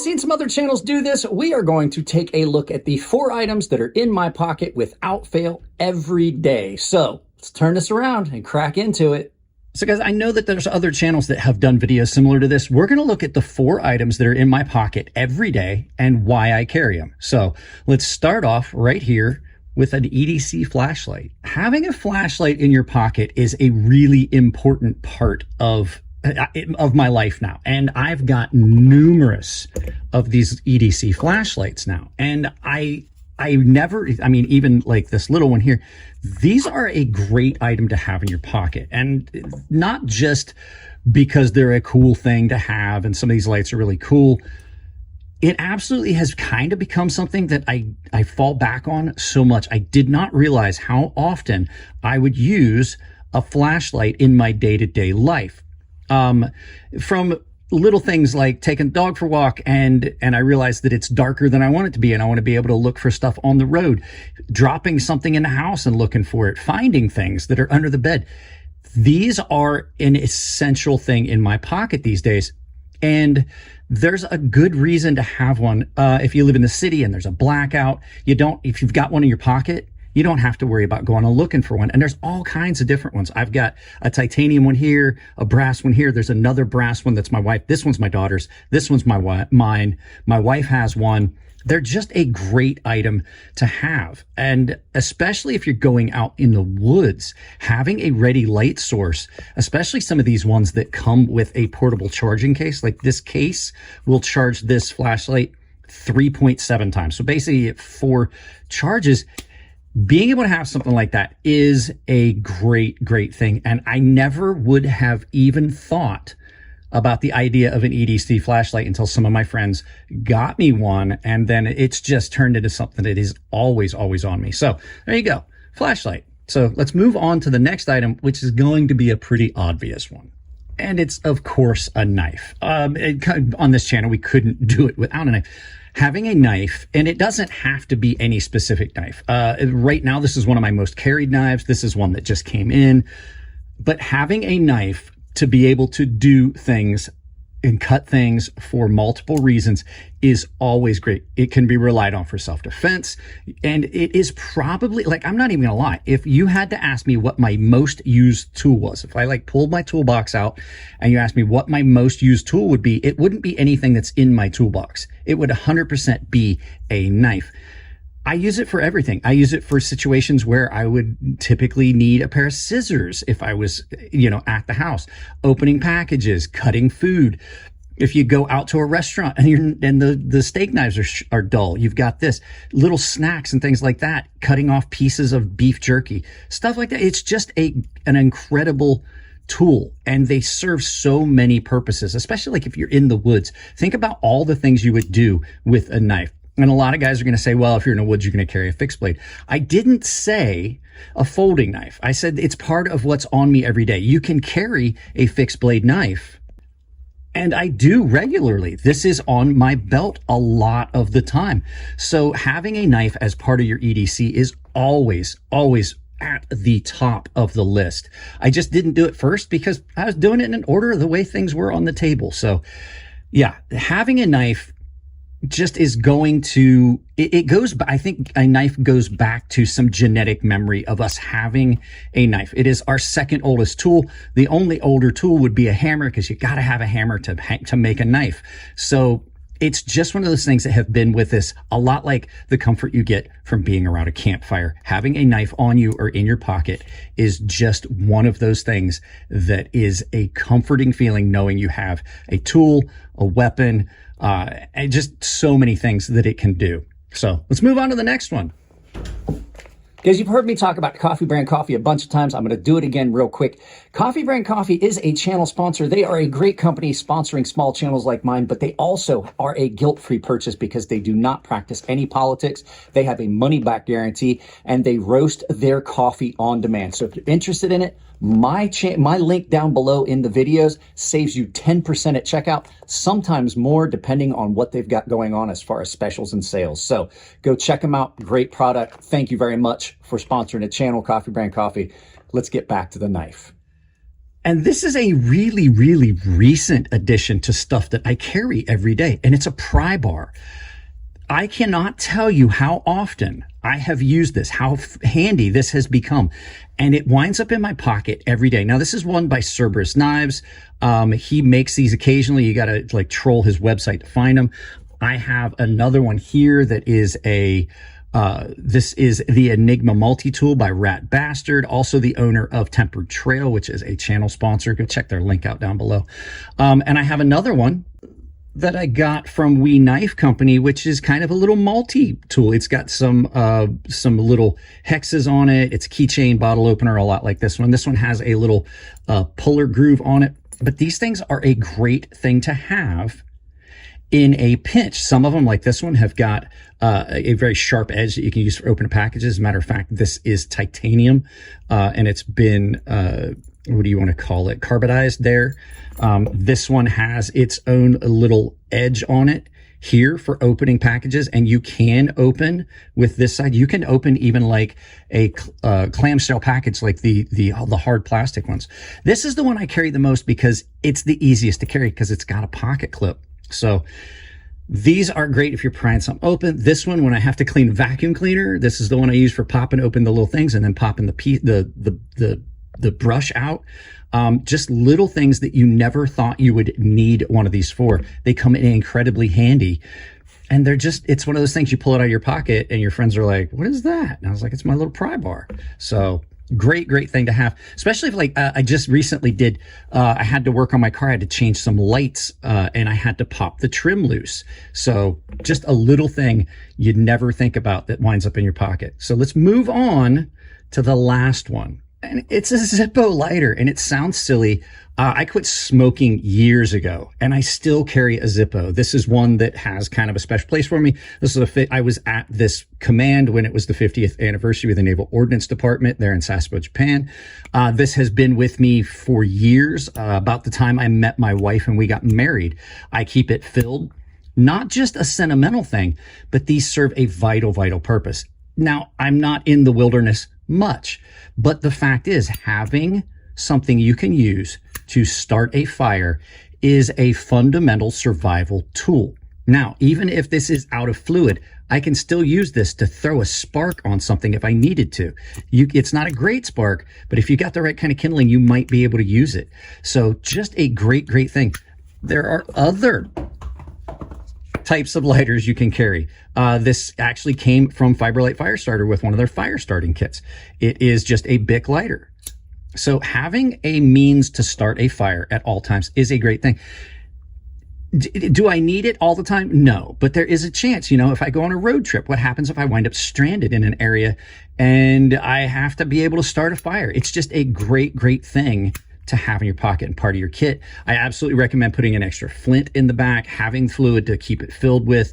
I've seen some other channels do this. We are going to take a look at the 4 items that are in my pocket without fail every day. So let's turn this around and crack into it. So guys, I know that there's other channels that have done videos similar to this. We're going to look at the 4 items that are in my pocket every day and why I carry them. So let's start off right here with an EDC flashlight. Having a flashlight in your pocket is a really important part of my life now. And I've got numerous of these EDC flashlights now. And I mean, even like this little one here, these are a great item to have in your pocket. And not just because they're a cool thing to have and some of these lights are really cool. It absolutely has kind of become something that I fall back on so much. I did not realize how often I would use a flashlight in my day-to-day life. From little things like taking the dog for a walk and I realize that it's darker than I want it to be and I want to be able to look for stuff on the road, dropping something in the house and looking for it, finding things that are under the bed. These are an essential thing in my pocket these days. And there's a good reason to have one. If you live in the city and there's a blackout, if you've got one in your pocket, you don't have to worry about going and looking for one. And there's all kinds of different ones. I've got a titanium one here, a brass one here. There's another brass one that's my wife. This one's my daughter's. This one's mine. My wife has one. They're just a great item to have. And especially if you're going out in the woods, having a ready light source, especially some of these ones that come with a portable charging case, like this case will charge this flashlight 3.7 times. So basically 4 charges. Being able to have something like that is a great thing. And I never would have even thought about the idea of an EDC flashlight until some of my friends got me one. And then it's just turned into something that is always on me. So there you go, flashlight. So let's move on to the next item, which is going to be a pretty obvious one. And it's, of course, a knife. On this channel, we couldn't do it without a knife. Having a knife, and it doesn't have to be any specific knife. Right now, this is one of my most carried knives. This is one that just came in. But having a knife to be able to do things and cut things for multiple reasons is always great. It can be relied on for self-defense. And it is probably, like, I'm not even gonna lie. If you had to ask me what my most used tool was, if I pulled my toolbox out and you asked me what my most used tool would be, it wouldn't be anything that's in my toolbox. It would 100% be a knife. I use it for everything. I use it for situations where I would typically need a pair of scissors if I was, at the house, opening packages, cutting food. If you go out to a restaurant and the steak knives are dull, you've got this, little snacks and things like that, cutting off pieces of beef jerky, stuff like that. It's just an incredible tool, and they serve so many purposes, especially like if you're in the woods. Think about all the things you would do with a knife. And a lot of guys are going to say, well, if you're in the woods, you're going to carry a fixed blade. I didn't say a folding knife. I said it's part of what's on me every day. You can carry a fixed blade knife, and I do regularly. This is on my belt a lot of the time. So having a knife as part of your EDC is always at the top of the list. I just didn't do it first because I was doing it in order of the way things were on the table. So yeah, having a knife just is going to, I think a knife goes back to some genetic memory of us having a knife. It is our second oldest tool. The only older tool would be a hammer, because you got to have a hammer to make a knife. So it's just one of those things that have been with us, a lot like the comfort you get from being around a campfire. Having a knife on you or in your pocket is just one of those things that is a comforting feeling, knowing you have a tool, a weapon, and just so many things that it can do. So let's move on to the next one. Guys, you've heard me talk about Coffee Brand Coffee a bunch of times. I'm going to do it again real quick. Coffee Brand Coffee is a channel sponsor. They are a great company sponsoring small channels like mine, but they also are a guilt-free purchase because they do not practice any politics. They have a money-back guarantee, and they roast their coffee on demand. So if you're interested in it, my link down below in the videos saves you 10% at checkout, sometimes more depending on what they've got going on as far as specials and sales. So go check them out. Great product. Thank you very much for sponsoring the channel, Coffee Brand Coffee. Let's get back to the knife. And this is a really, really recent addition to stuff that I carry every day, and it's a Pry Bar. I cannot tell you how often I have used this, how handy this has become, and it winds up in my pocket every day. Now, this is one by Cerberus Knives. He makes these occasionally. You got to like troll his website to find them. I have another one here that is this is the Enigma Multi-Tool by Rat Bastard, also the owner of Tempered Trail, which is a channel sponsor. Go check their link out down below. And I have another one that I got from We Knife Company, which is kind of a little multi-tool. It's got some little hexes on it. It's a keychain bottle opener, a lot like this one. This one has a little puller groove on it. But these things are a great thing to have in a pinch. Some of them, like this one, have got a very sharp edge that you can use for opening packages. As a matter of fact, this is titanium, and it's been, what do you want to call it, carbonized there. This one has its own little edge on it here for opening packages, and you can open with this side. You can open even like a clamshell package, like the hard plastic ones. This is the one I carry the most because it's the easiest to carry because it's got a pocket clip. So these are great if you're prying something open. This one, when I have to clean vacuum cleaner, this is the one I use for popping open the little things and then popping the brush out. Just little things that you never thought you would need one of these for. They come in incredibly handy. And they're just, it's one of those things you pull it out of your pocket and your friends are like, what is that? And I was like, it's my little Pry Bar. So great thing to have, especially if like I just recently did, I had to work on my car. I had to change some lights and I had to pop the trim loose. So just a little thing you'd never think about that winds up in your pocket. So let's move on to the last one. And it's a Zippo lighter, and it sounds silly. I quit smoking years ago, and I still carry a Zippo. This is one that has kind of a special place for me. This is I was at this command when it was the 50th anniversary of the Naval Ordnance Department there in Sasebo, Japan. This has been with me for years, about the time I met my wife and we got married. I keep it filled, not just a sentimental thing, but these serve a vital purpose. Now, I'm not in the wilderness much, but the fact is, having something you can use to start a fire is a fundamental survival tool. Now, even if this is out of fluid, I can still use this to throw a spark on something if I needed to. It's not a great spark, but if you got the right kind of kindling, you might be able to use it. So just a great thing. There are other types of lighters you can carry. This actually came from Fiberlight Firestarter with one of their fire starting kits. It is just a Bic lighter. So having a means to start a fire at all times is a great thing. Do I need it all the time? No, but there is a chance, if I go on a road trip, what happens if I wind up stranded in an area and I have to be able to start a fire? It's just a great thing to have in your pocket and part of your kit. I absolutely recommend putting an extra flint in the back, having fluid to keep it filled with.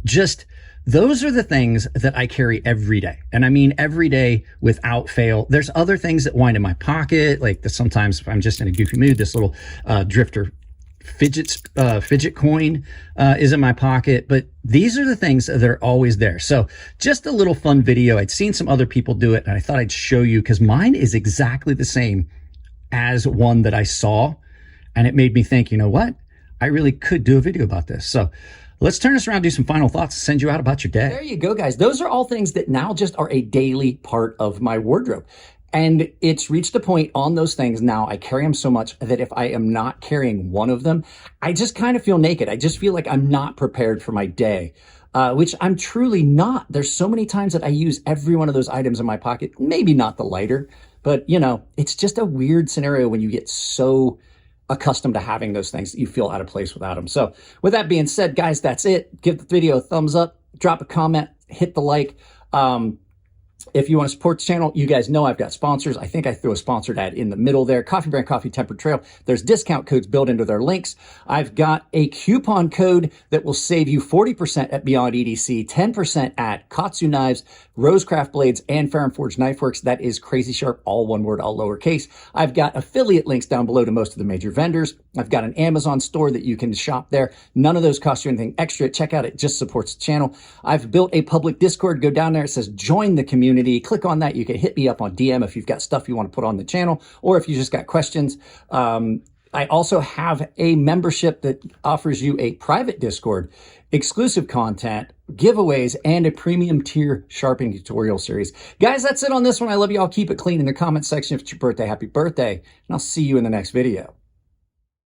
Just those are the things that I carry every day. And I mean every day without fail. There's other things that wind in my pocket, like sometimes if I'm just in a goofy mood, this little drifter fidget coin is in my pocket. But these are the things that are always there. So just a little fun video. I'd seen some other people do it and I thought I'd show you because mine is exactly the same as one that I saw, and it made me think, you know what? I really could do a video about this. So let's turn this around, do some final thoughts, and send you out about your day. There you go, guys. Those are all things that now just are a daily part of my wardrobe. And it's reached a point on those things now, I carry them so much that if I am not carrying one of them, I just kind of feel naked. I just feel like I'm not prepared for my day. Which I'm truly not. There's so many times that I use every one of those items in my pocket, maybe not the lighter, but it's just a weird scenario when you get so accustomed to having those things that you feel out of place without them. So with that being said, guys, that's it. Give the video a thumbs up, drop a comment, hit the like. If you want to support the channel, you guys know I've got sponsors. I think I threw a sponsored ad in the middle there. Coffee Brand Coffee, Tempered Trail. There's discount codes built into their links. I've got a coupon code that will save you 40% at Beyond EDC, 10% at KATSU Knives, Rosecraft Blades, and Fair & Forged Knife Works. That is Crazy Sharp, all one word, all lowercase. I've got affiliate links down below to most of the major vendors. I've got an Amazon store that you can shop there. None of those cost you anything extra. Check out it. Just supports the channel. I've built a public Discord. Go down there. It says join the community. community. Click on that. You can hit me up on DM if you've got stuff you want to put on the channel, or if you just got questions. I also have a membership that offers you a private Discord, exclusive content, giveaways, and a premium tier sharpening tutorial series. Guys, that's it on this one. I love you all. Keep it clean in the comment section. If it's your birthday, happy birthday. And I'll see you in the next video.